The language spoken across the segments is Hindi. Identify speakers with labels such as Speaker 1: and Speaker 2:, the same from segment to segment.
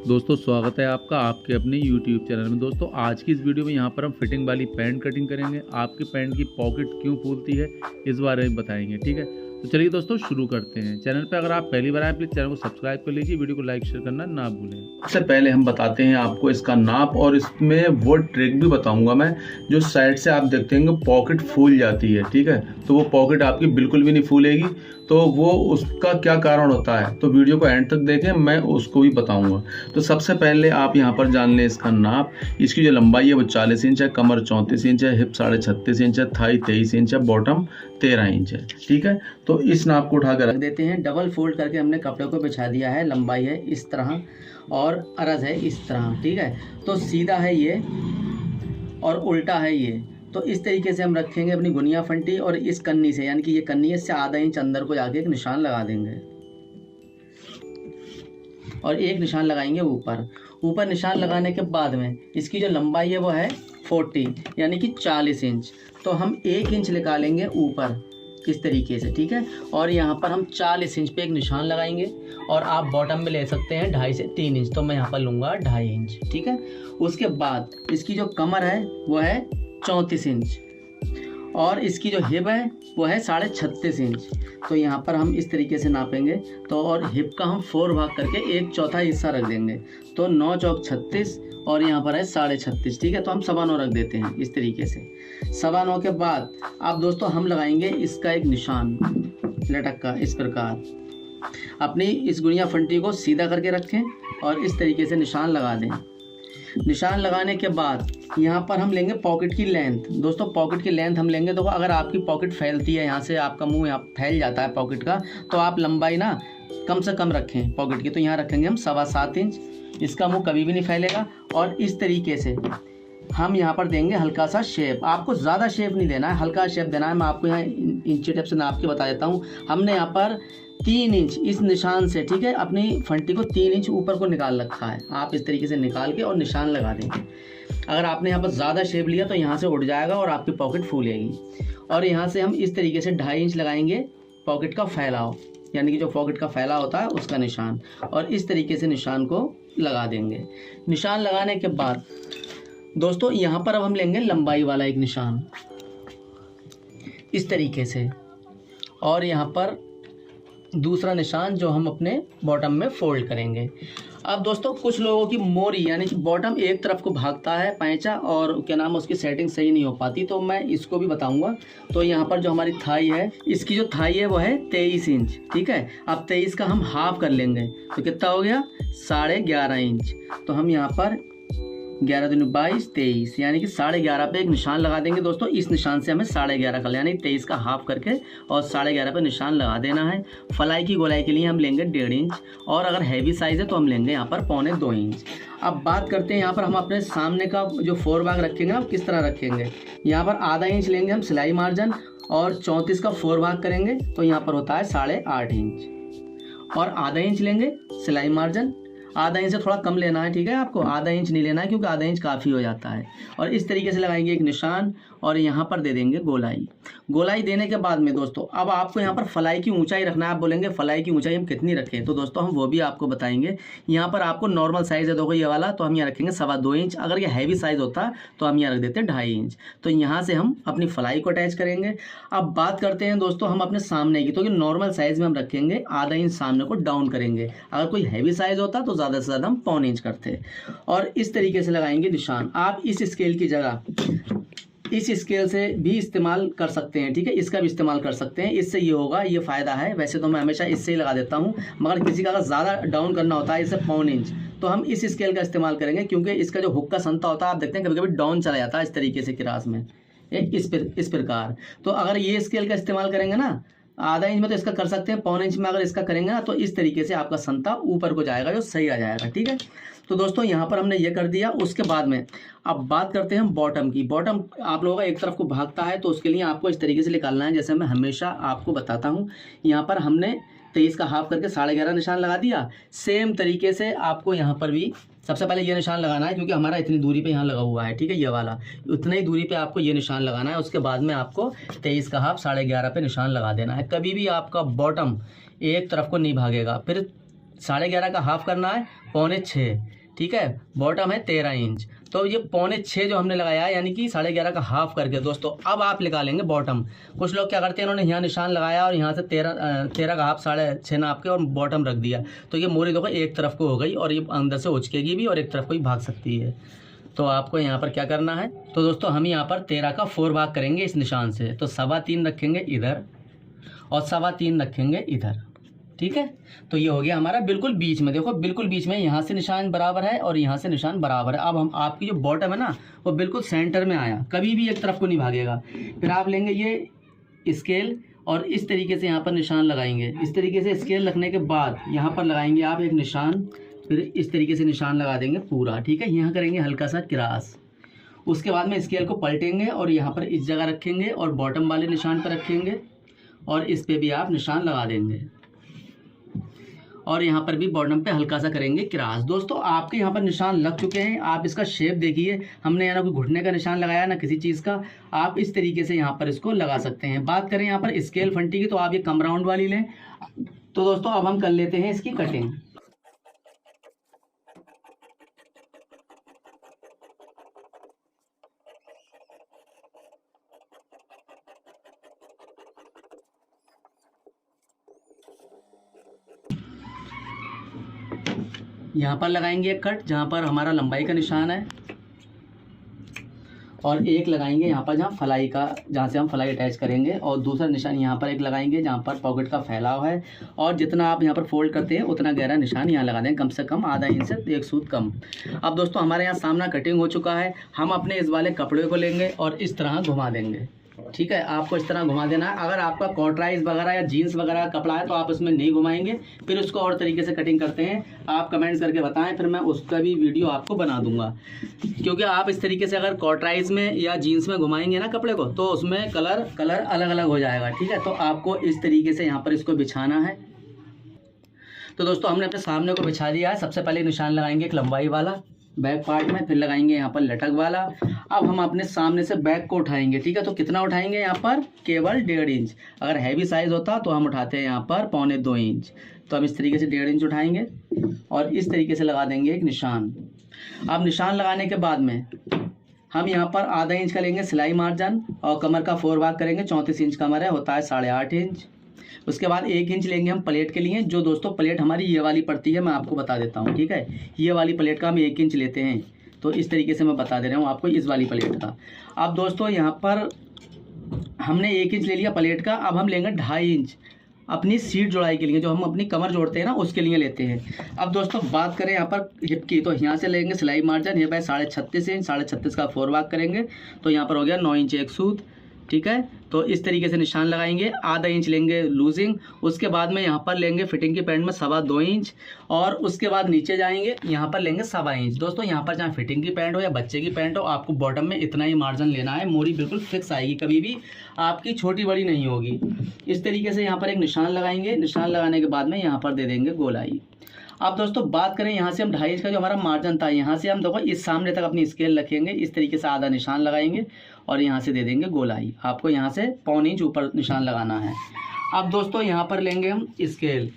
Speaker 1: दोस्तों स्वागत है आपका आपके अपने YouTube चैनल में। दोस्तों आज की इस वीडियो में यहाँ पर हम फिटिंग वाली पैंट कटिंग करेंगे। आपकी पैंट की पॉकेट क्यों फूलती है इस बारे में बताएंगे, ठीक है। तो चलिए दोस्तों शुरू करते हैं। चैनल पर अगर आप पहली बार आए प्लीज़ चैनल को सब्सक्राइब कर लीजिए, वीडियो को लाइक शेयर करना ना भूलें। सबसे पहले हम बताते हैं आपको इसका नाप, और इसमें वो ट्रिक भी बताऊँगा मैं जो साइड से आप देखते हैं पॉकेट फूल जाती है, ठीक है। तो वो पॉकेट आपकी बिल्कुल भी नहीं फूलेगी, तो वो उसका क्या कारण होता है, तो वीडियो को एंड तक देखें, मैं उसको भी बताऊंगा। तो सबसे पहले आप यहाँ पर जान लें इसका नाप। इसकी जो लंबाई है वो 40 इंच है, कमर 34 इंच है, हिप 36.5 इंच है, थाई 23 इंच है, बॉटम 13 इंच है, ठीक है। तो इस नाप को उठाकर
Speaker 2: रख देते हैं। डबल फोल्ड करके हमने कपड़े को बिछा दिया है। लंबाई है इस तरह और अरज है इस तरह, ठीक है। तो सीधा है ये और उल्टा है ये। तो इस तरीके से हम रखेंगे अपनी गुनिया फंटी, और इस कन्नी से, यानी कि ये कन्नी है, इससे आधा इंच अंदर को जाके एक निशान लगा देंगे और एक निशान लगाएंगे ऊपर निशान लगाने के बाद में इसकी जो लंबाई है वो है 40 यानी कि 40 इंच। तो हम 1 इंच निकालेंगे ऊपर इस तरीके से, ठीक है। और यहाँ पर हम 40 इंच पे एक निशान लगाएंगे, और आप बॉटम में ले सकते हैं 2.5 से 3 इंच, तो मैं यहाँ पर लूँगा 2.5 इंच, ठीक है। उसके बाद इसकी जो कमर है वो है 34 इंच, और इसकी जो हिप है वो है 36.5 इंच। तो यहाँ पर हम इस तरीके से नापेंगे, तो और हिप का हम 4 भाग करके 1/4 हिस्सा रख देंगे, तो 9 चौक 36, और यहाँ पर है 36.5, ठीक है। तो हम 9.25 रख देते हैं इस तरीके से। 9.25 के बाद आप दोस्तों हम लगाएंगे इसका एक निशान लटक का इस प्रकार। अपनी इस गुनिया फंटी को सीधा करके रखें और इस तरीके से निशान लगा दें। निशान लगाने के बाद यहाँ पर हम लेंगे पॉकेट की लेंथ। दोस्तों पॉकेट की लेंथ हम लेंगे, तो अगर आपकी पॉकेट फैलती है, यहाँ से आपका मुंह यहाँ फैल जाता है पॉकेट का, तो आप लंबाई ना कम से कम रखें पॉकेट की। तो यहाँ रखेंगे हम 7.25 इंच। इसका मुंह कभी भी नहीं फैलेगा। और इस तरीके से हम यहाँ पर देंगे हल्का सा शेप। आपको ज़्यादा शेप नहीं देना है, हल्का शेप देना है। मैं आपको यहाँ इंची टेप से नाप के बता देता हूँ। हमने यहाँ पर 3 इंच इस निशान से, ठीक है, अपनी फंटी को 3 इंच ऊपर को निकाल रखा है। आप इस तरीके से निकाल के और निशान लगा देंगे। अगर आपने यहाँ पर ज़्यादा शेप लिया तो यहाँ से उड़ जाएगा और आपकी पॉकेट फूलेगी। और यहाँ से हम इस तरीके से 2.5 इंच लगाएंगे पॉकेट का फैलाव, यानी कि जो पॉकेट का फैलाव होता है उसका निशान, और इस तरीके से निशान को लगा देंगे। निशान लगाने के बाद दोस्तों यहाँ पर अब हम लेंगे लंबाई वाला एक निशान इस तरीके से, और यहाँ पर दूसरा निशान जो हम अपने बॉटम में फोल्ड करेंगे। अब दोस्तों कुछ लोगों की मोरी यानी कि बॉटम एक तरफ को भागता है पैंचा, और क्या नाम है उसकी सेटिंग सही नहीं हो पाती, तो मैं इसको भी बताऊंगा। तो यहाँ पर जो हमारी थाई है, इसकी जो थाई है वो है 23 इंच, ठीक है। अब 23 का हम हाफ कर लेंगे, तो कितना हो गया 11.5 इंच। तो हम यहाँ पर 11 दूनी 22, 23 यानी कि 11.5 पे एक निशान लगा देंगे। दोस्तों इस निशान से हमें 11.5 कर, यानी 23 का हाफ करके और 11.5 पे निशान लगा देना है। फलाई की गोलाई के लिए हम लेंगे 1.5 इंच, और अगर हैवी साइज़ है तो हम लेंगे यहाँ पर 1.25 इंच। अब बात करते हैं यहाँ पर हम अपने सामने का जो 4 भाग रखेंगे आप किस तरह रखेंगे। यहाँ पर ½ इंच लेंगे हम सिलाई मार्जिन, और 34 का 4 भाग करेंगे तो यहाँ पर होता है 8.5 इंच, और ½ इंच लेंगे सिलाई मार्जिन। ½ इंच से थोड़ा कम लेना है, ठीक है। आपको ½ इंच नहीं लेना है क्योंकि ½ इंच काफ़ी हो जाता है। और इस तरीके से लगाएंगे एक निशान, और यहाँ पर दे देंगे गोलाई देने के बाद में दोस्तों अब आपको यहाँ पर फलाई की ऊंचाई रखना है। आप बोलेंगे फलाई की ऊंचाई हम कितनी रखें, तो दोस्तों हम वो भी आपको बताएंगे। यहाँ पर आपको नॉर्मल साइज़ है देखो ये वाला, तो हम यहाँ रखेंगे 2.25 इंच। अगर ये हैवी साइज़ होता तो हम यहाँ रख देते 2.5 इंच। तो यहाँ से हम अपनी फलाई को अटैच करेंगे। अब बात करते हैं दोस्तों हम अपने सामने की, तो कि नॉर्मल साइज़ में हम रखेंगे ½ इंच सामने को डाउन करेंगे। अगर कोई हैवी साइज़ होता तो ज़्यादा से ज़्यादा हम 1.25 इंच करते, और इस तरीके से लगाएंगे निशान। आप इस स्केल की जगह इस स्केल से भी इस्तेमाल कर सकते हैं, ठीक है, इसका भी इस्तेमाल कर सकते हैं। इससे ये होगा, ये फ़ायदा है। वैसे तो मैं हमेशा इससे ही लगा देता हूँ, मगर किसी का अगर ज़्यादा डाउन करना होता है इससे 1.25 इंच, तो हम इस स्केल का इस्तेमाल करेंगे, क्योंकि इसका जो हुक का संता होता है आप देखते हैं कभी कभी डाउन चला जाता है इस तरीके से क्रास में इस प्रकार। तो अगर ये स्केल का इस्तेमाल करेंगे ना ½ इंच में तो इसका कर सकते हैं, 1.25 इंच में अगर इसका करेंगे ना तो इस तरीके से आपका संता ऊपर को जाएगा, जो सही आ जाएगा, ठीक है। तो दोस्तों यहाँ पर हमने ये कर दिया। उसके बाद में अब बात करते हैं हम बॉटम की। बॉटम आप लोगों का एक तरफ को भागता है, तो उसके लिए आपको इस तरीके से निकालना है, जैसे मैं हमेशा आपको बताता हूँ। यहाँ पर हमने 23 का हाफ करके 11.5 निशान लगा दिया। सेम तरीके से आपको यहाँ पर भी सबसे पहले ये निशान लगाना है, क्योंकि हमारा इतनी दूरी पे यहाँ लगा हुआ है, ठीक है, ये वाला उतनी ही दूरी पे आपको ये निशान लगाना है। उसके बाद में आपको 23 का हाफ 11.5 पे निशान लगा देना है। कभी भी आपका बॉटम एक तरफ को नहीं भागेगा। फिर 11.5 का हाफ करना है 6.25, ठीक है। बॉटम है 13 इंच, तो ये 6.25 जो हमने लगाया है यानी कि 11.5 का हाफ करके दोस्तों अब आप निकालेंगे बॉटम। कुछ लोग क्या करते हैं, इन्होंने यहाँ निशान लगाया और यहाँ से 13 का हाफ 6.5 नाप के और बॉटम रख दिया, तो ये मोरी देखो एक तरफ को हो गई और ये अंदर से उचकेगी भी और एक तरफ को ही भाग सकती है। तो आपको यहाँ पर क्या करना है, तो दोस्तों हम यहाँ पर 13 का 4 भाग करेंगे इस निशान से, तो 3.25 रखेंगे इधर और 3.25 रखेंगे इधर, ठीक है। तो ये हो गया हमारा बिल्कुल बीच में, देखो बिल्कुल बीच में, यहाँ से निशान बराबर है और यहाँ से निशान बराबर है। अब हम आपकी जो बॉटम है ना वो बिल्कुल सेंटर में आया, कभी भी एक तरफ को नहीं भागेगा। फिर आप लेंगे ये स्केल और इस तरीके से यहाँ पर निशान लगाएंगे। इस तरीके से स्केल रखने के बाद यहाँ पर लगाएंगे आप एक निशान, फिर इस तरीके से निशान लगा देंगे पूरा, ठीक है। यहाँ करेंगे हल्का सा क्रॉस, उसके बाद में स्केल को पलटेंगे और यहाँ पर इस जगह रखेंगे और बॉटम वाले निशान पर रखेंगे और इस पे भी आप निशान लगा देंगे और यहाँ पर भी बॉटम पे हल्का सा करेंगे क्रॉस। दोस्तों आपके यहाँ पर निशान लग चुके हैं, आप इसका शेप देखिए, हमने यहाँ ना कोई घुटने का निशान लगाया ना किसी चीज़ का। आप इस तरीके से यहाँ पर इसको लगा सकते हैं। बात करें यहाँ पर स्केल फंटी की, तो आप ये कम राउंड वाली लें। तो दोस्तों अब हम कर लेते हैं इसकी कटिंग। यहाँ पर लगाएंगे एक कट जहाँ पर हमारा लंबाई का निशान है और एक लगाएंगे यहाँ पर जहाँ से हम फलाई अटैच करेंगे और दूसरा निशान यहाँ पर एक लगाएंगे जहाँ पर पॉकेट का फैलाव है और जितना आप यहाँ पर फोल्ड करते हैं उतना गहरा निशान यहाँ लगा दें, कम से कम आधा इंच से 1 सूत कम। अब दोस्तों हमारे यहाँ सामना कटिंग हो चुका है, हम अपने इस वाले कपड़े को लेंगे और इस तरह घुमा देंगे, ठीक है। आपको इस तरह घुमा देना है। अगर आपका कॉटराइज वगैरह या जीन्स वगैरह कपड़ा है तो आप उसमें नहीं घुमाएंगे, फिर उसको और तरीके से कटिंग करते हैं आप कमेंट्स करके बताएं, फिर मैं उसका भी वीडियो आपको बना दूंगा। क्योंकि आप इस तरीके से अगर कॉटराइज में या जीन्स में घुमाएंगे ना कपड़े को तो उसमें कलर अलग अलग हो जाएगा, ठीक है। तो आपको इस तरीके से यहाँ पर इसको बिछाना है। तो दोस्तों हमने अपने सामने को बिछा दिया है। सबसे पहले निशान लगाएंगे एक लंबाई वाला बैक पार्ट में, फिर लगाएंगे यहाँ पर लटक वाला। अब हम अपने सामने से बैक को उठाएंगे, ठीक है। तो कितना उठाएंगे यहाँ पर, केवल 1.5 इंच। अगर हैवी साइज होता तो हम उठाते हैं यहाँ पर 1.25 इंच। तो हम इस तरीके से 1.5 इंच उठाएंगे और इस तरीके से लगा देंगे एक निशान। अब निशान लगाने के बाद में हम यहाँ पर आधा इंच का लेंगे सिलाई मार्जिन और कमर का 4 भाग करेंगे। 34 इंच कमर है, होता है 8.5 इंच। उसके बाद 1 इंच लेंगे हम प्लेट के लिए। जो दोस्तों प्लेट हमारी ये वाली पड़ती है, मैं आपको बता देता हूँ, ठीक है। ये वाली प्लेट का हम 1 इंच लेते हैं, तो इस तरीके से मैं बता दे रहा हूँ आपको इस वाली प्लेट का। अब दोस्तों यहाँ पर हमने 1 इंच ले लिया प्लेट का, अब हम लेंगे 2.5 इंच अपनी सीट जोड़ाई के लिए, जो हम अपनी कमर जोड़ते हैं ना उसके लिए लेते हैं। अब दोस्तों बात करें यहाँ पर हिप की, तो यहाँ से लेंगे सिलाई मार्जिन, ये भाई 36.5 इंच, 36.5 का 4 भाग करेंगे तो यहाँ पर हो गया 9 इंच एक सूत, ठीक है। तो इस तरीके से निशान लगाएंगे। आधा इंच लेंगे लूजिंग, उसके बाद में यहाँ पर लेंगे फिटिंग की पैंट में 2.25 इंच और उसके बाद नीचे जाएंगे यहाँ पर लेंगे 1.25 इंच। दोस्तों यहाँ पर चाहे फिटिंग की पैंट हो या बच्चे की पैंट हो, आपको बॉटम में इतना ही मार्जिन लेना है। मोरी बिल्कुल फिक्स आएगी, कभी भी आपकी छोटी बड़ी नहीं होगी। इस तरीके से यहाँ पर एक निशान लगाएंगे। निशान लगाने के बाद में यहाँ पर दे देंगे गोलाई। अब दोस्तों बात करें यहाँ से हम 2.5 इंच का जो हमारा मार्जिन था, यहाँ से हम देखो इस सामने तक अपनी स्केल रखेंगे, इस तरीके से आधा निशान लगाएंगे और यहाँ से दे देंगे गोलाई। आपको यहाँ से 1.25 इंच ऊपर निशान लगाना है। अब दोस्तों यहाँ पर लेंगे हम स्केल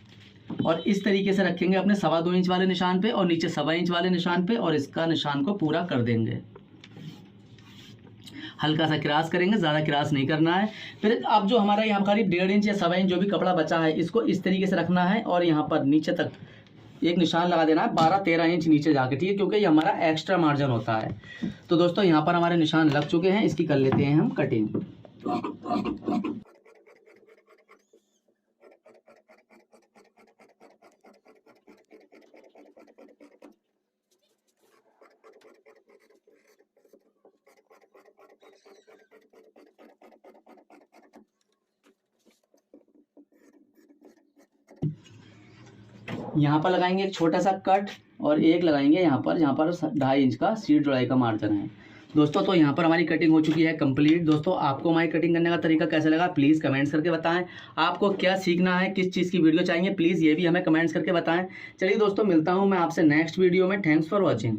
Speaker 2: और इस तरीके से रखेंगे अपने 2.25 इंच वाले निशान पे और नीचे 1.25 इंच वाले निशान पे और इसका निशान को पूरा कर देंगे। हल्का सा क्रॉस करेंगे, ज़्यादा क्रॉस नहीं करना है। फिर अब जो हमारा यहाँ करीब 1.5 इंच या 1.25 इंच जो भी कपड़ा बचा है, इसको इस तरीके से रखना है और यहाँ पर नीचे तक एक निशान लगा देना है 12-13 इंच नीचे जाके, ठीक है, क्योंकि ये हमारा एक्स्ट्रा मार्जिन होता है। तो दोस्तों यहाँ पर हमारे निशान लग चुके हैं, इसकी कर लेते हैं हम कटिंग। यहाँ पर लगाएंगे एक छोटा सा कट और एक लगाएंगे यहाँ पर जहाँ पर 2.5 इंच का सीट जोड़ाई का मार्जिन है। दोस्तों तो यहाँ पर हमारी कटिंग हो चुकी है कंप्लीट। दोस्तों आपको हमारी कटिंग करने का तरीका कैसा लगा प्लीज़ कमेंट्स करके बताएं। आपको क्या सीखना है, किस चीज़ की वीडियो चाहिए, प्लीज़ ये भी हमें कमेंट्स करके बताएं। चलिए दोस्तों मिलता हूँ मैं आपसे नेक्स्ट वीडियो में। Thanks for watching.